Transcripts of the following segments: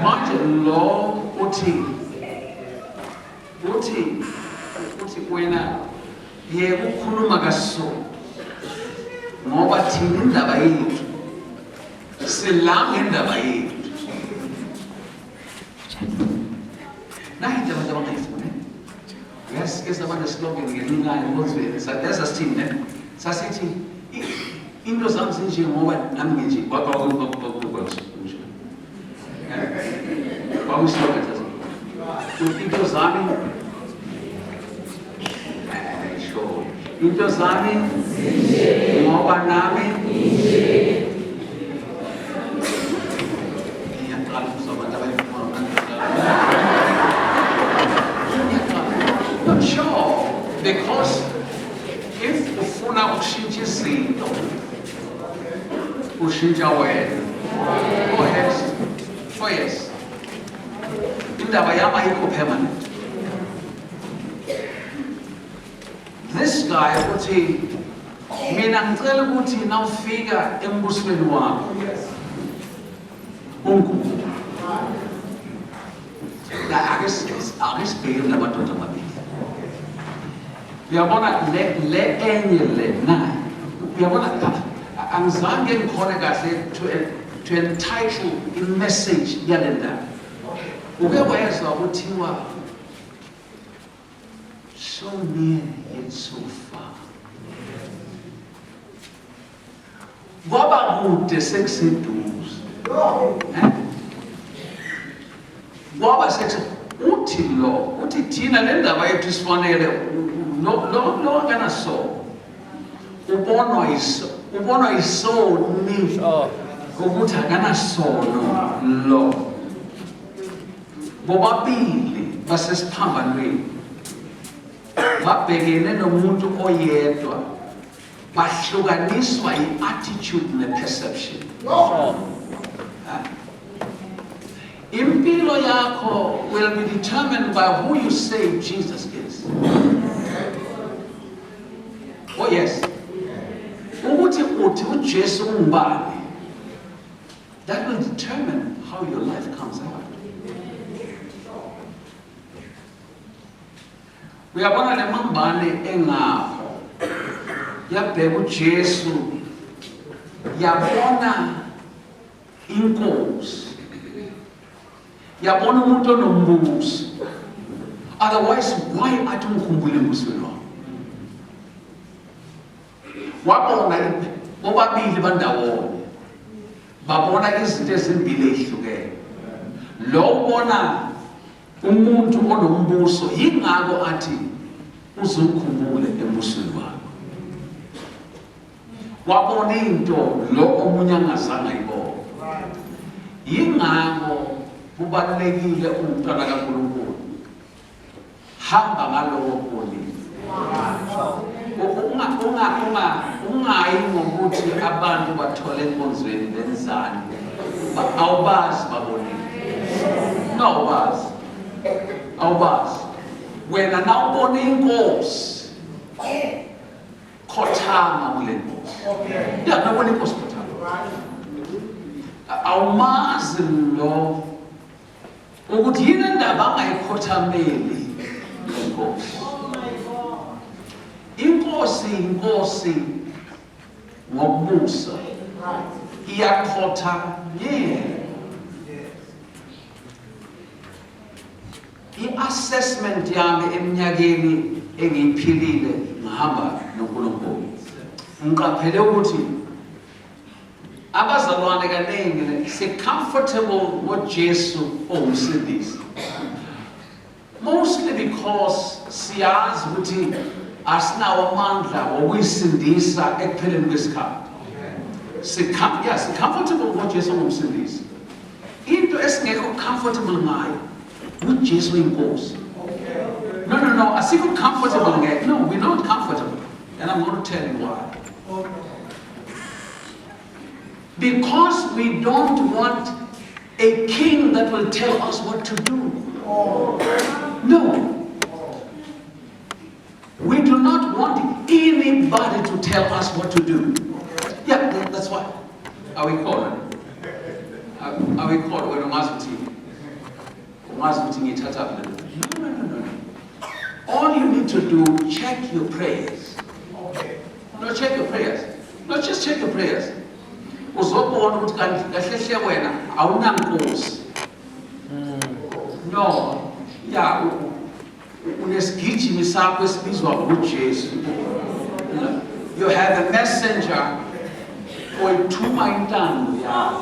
manje lo uthi wena yeke ukukhuluma kaso ngoba thina indaba yethu silanga indaba yethu nayi indaba zabangayifuni yes abantu slogan ngelingayo ngozweni sadesa sithini sasithi into zami zinje ngoba nami nje into zami into zami ngoba nami not sure because if ufuna ukushintsha izinto ushintsha wena oh yes indaba yami ayikho permanent. This guy uthi mina ngicela ukuthi nawufika embusweni wakho uNkulunkulu la akesibheke labadoda ababili uyabona le enye le naye uyabona angizange ngikhona kahle to entitle i-message yale ndaba uke wezwa kuthiwa so near yet so far ngoba kude sekuseduze ngoba uthi thina le ndaba yethu isifanele lo kana so ubonwa isoni ukuthi akana sono lo bobabili basesiphambanweni babhekene nomuntu oyedwa bahlukaniswa i-attitude ne-perception. Impilo yakho will be determined by who you say Jesus is. Oh yes. Ukuthi uthi uJesu ungubani, that will determine how your life comes out. Uyabona le mambane engapho yabheka uJesu yabona inkosi yabona umuntu onombuso, otherwise why athi umkhumbule embusweni wakho? Wabona bobabili bandawonye babona izinto ezimbili ezihlukene. Lo ubona umuntu onombuso yingako athi uzukhumbule embusweni wakho. Wabona into lo omunye angazange ayibone. Yingako kubalulekile umntwana kaNkulunkulu hamba ngalowo mfundisi. Ungayi ngokuthi abantu bathole enkonzweni benzani awubazi babonile. Awubazi wena nawubona inkosi khothama kule nkosi yakubona inkosi khothama awumazi lo ukuthi yini indaba angayikhothameli inkosi. Inkosi ngokubusa iyakhothanyela. I-assessment yami eminyakeni engiyiphilile ngihamba noNkulunkulu ngiqaphele ukuthi abazalwane kaningi se-comfortable ngoJesu ongumsindisi, mostly because siyazi ukuthi asinawo amandla wokuyisindisa ekupheleni kwesikhathi. Si-comfortable ngoJesu ongumsindisi. Into esingekho comfortable ngayo uJesu inkosi. No, asikho comfortable ngayo. No, we're not comfortable. And I'm going to tell you why. Because we don't want a king that will tell us what to do. No. We do not want anybody to tell us what to do. Yeah, that's why. Are we called when I'm asking you? No. All you need to do, check your prayers. No, check your prayers. Not just check your prayers. No, yeah, unesigijimi sakho esibizwa ngoJesu. You have a messenger oyithuma intando yakho.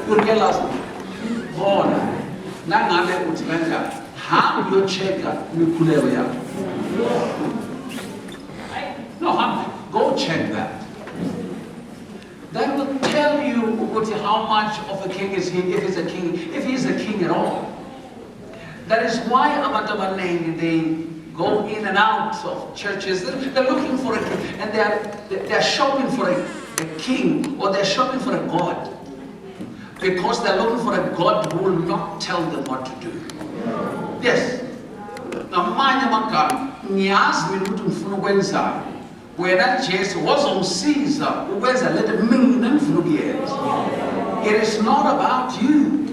You realize bona nangabe uthi kanjani hamba uyochecka imikhuleko yakho. No, go check that. That will tell you how much of a king is he, if he's a king at all. That is why Abatabaneng, they go in and out of churches. They're looking for a king, and they're shopping for a king, or they're shopping for a God, because they're looking for a God who will not tell them what to do. Yes. Now, when Jesu wazomsiza ukwenza lento mina ngifuna ukuyenza. It is not about you,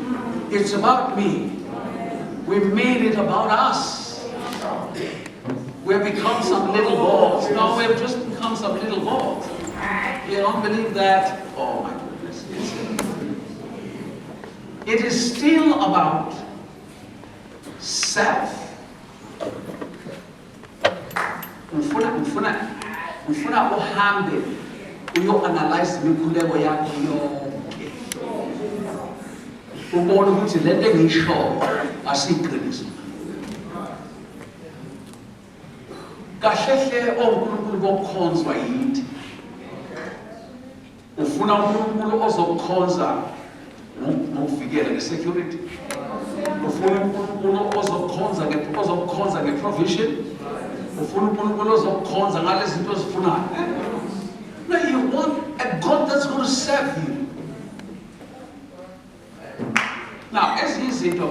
it's about me. We made it about us. We've become some little gods. No, we've just become some little gods. You don't believe that? Oh my goodness. It is still about self. Ufuna uhambe uyo-analyze imikhuleko yakho yonke. Ubone ukuthi lento engiyishoyo asiyiqiniso. Kahle onkulunkulu bokukhonzwa yithi. Ufuna unkulunkulu ozokukhonza ngokuvikela nge-security. Ufuna unkulunkulu ozokukhonza nge-provision. No, you want a God that's going to serve you. Now, as he's into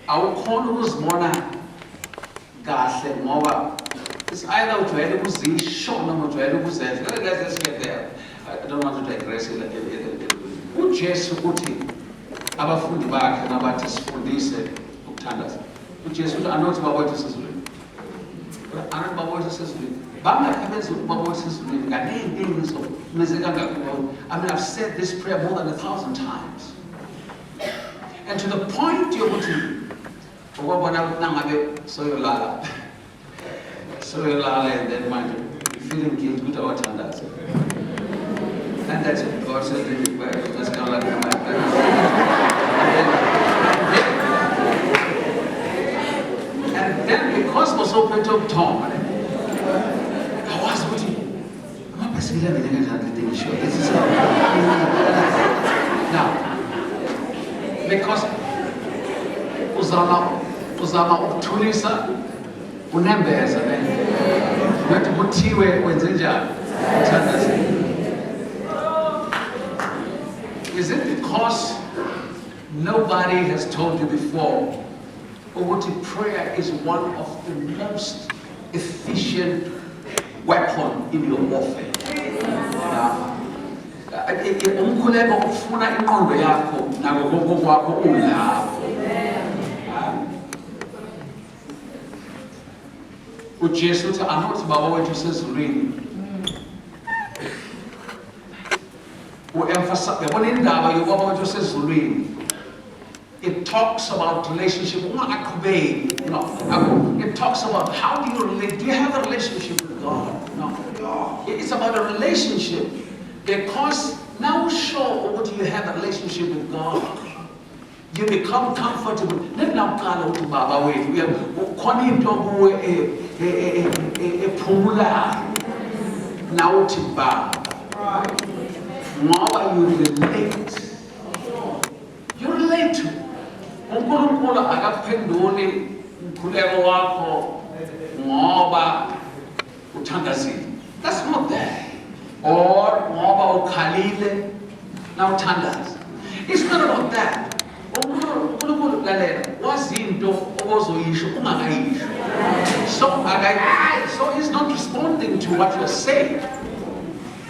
our corners, it's either to short number to let's get there. I don't want to digress. Ujesu uthi abafundi bakhe nabathi sifundise ukuthandaza. Ujesu uthi anothi bakwethu sesizulwini. I mean, I've said this prayer more than 1,000 times. And to the point you're putting, so you lala, and then mind you, feeling guilt with our tandas. And that's it. God says, that's kind of like and then because was open to Tom, I was with you. I'm not sure. This is now because uzama ukuthulisa unembeza wethu kuthiwe wenze njani uthandaze. Is it because nobody has told you before? Prayer is one of the most efficient weapon in your warfare. Umkhuleko ufuna ingqondo yakho nako kwakho ulapho. uJesu uthi anothi baba wethu sezulwini. Uemphasize yabona indaba yobaba wethu sezulwini. It talks about relationship. You know, it talks about how do you relate. Do you have a relationship with God? No. It's about a relationship, because now show what you have a relationship with God. You become comfortable. Let now call to Baba wait. We have now to Baba. Now you relate. You relate to. uNkulunkulu akaphenduli umkhuleko wakho ngoba uthandazile. That's not there. Or ngoba ukhalile na uthandaza. It's not about that. uNkulunkulu lalela wazinto ozoyisho ungakayisho. So he's not responding to what you're saying.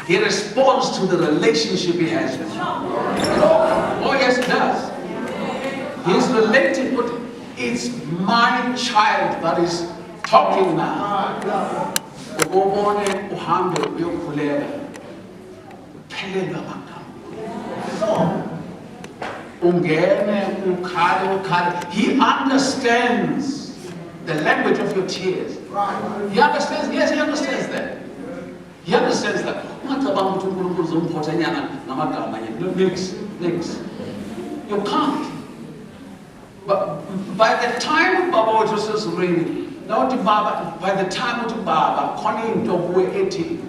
He responds to the relationship he has with you. Oh yes, he does. He's relating with, it's my child that is talking now. Ubone uhambe uyokhuleka. Phelelwa amagama. Ungene ukhale. He understands the language of your tears. He understands, yes, he understands that. He understands that. You can't. But by the time Baba was just reading, by the time of Baba, Connie Dobu 80,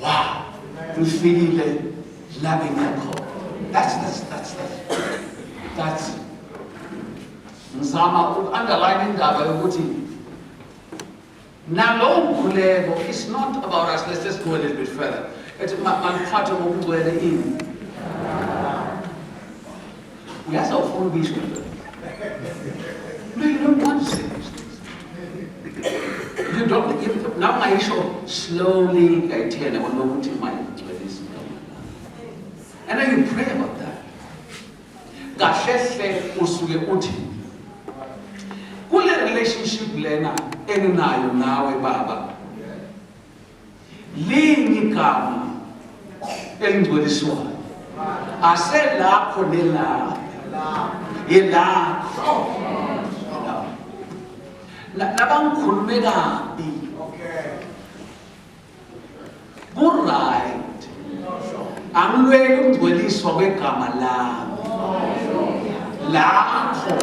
wow, you feel it loving that call. That's Nzama underlining that. Now, it's not about us. Let's just go a little bit further. It's part of what we're in. We have our own vision. No, you don't want to say these things. You don't. Now, I show slowly. I tell you, I want to my place. And then you pray about that. Gasheshe usuge uti. Kule relationship lena eninayo nawe baba. Lingi kama elingcoliswayo. Ase lapho nelapho. Yelapho. Nabangikhulume kabi. Ku-right. Angilweli ukungcoliswa kwegama lami. Lapho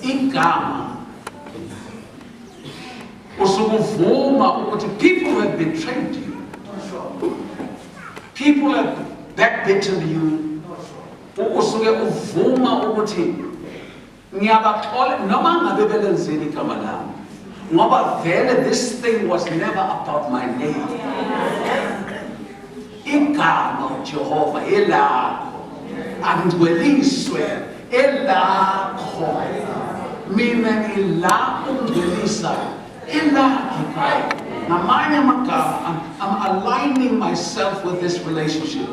igama usukuvuma ukuthi people have betrayed you. People have backbitten you. Usuke uvuma ukuthi ngiyabaxola noma ngabe belenzeni igama lami. Ngoba vele this thing was never about my name. Igama Jehova elakho. Angigcweliswe elakho. Mina ngilapho ungcwelisa elakho. Ngamanye amagama, I'm aligning myself with this relationship.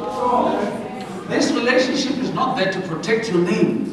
This relationship is not there to protect your name.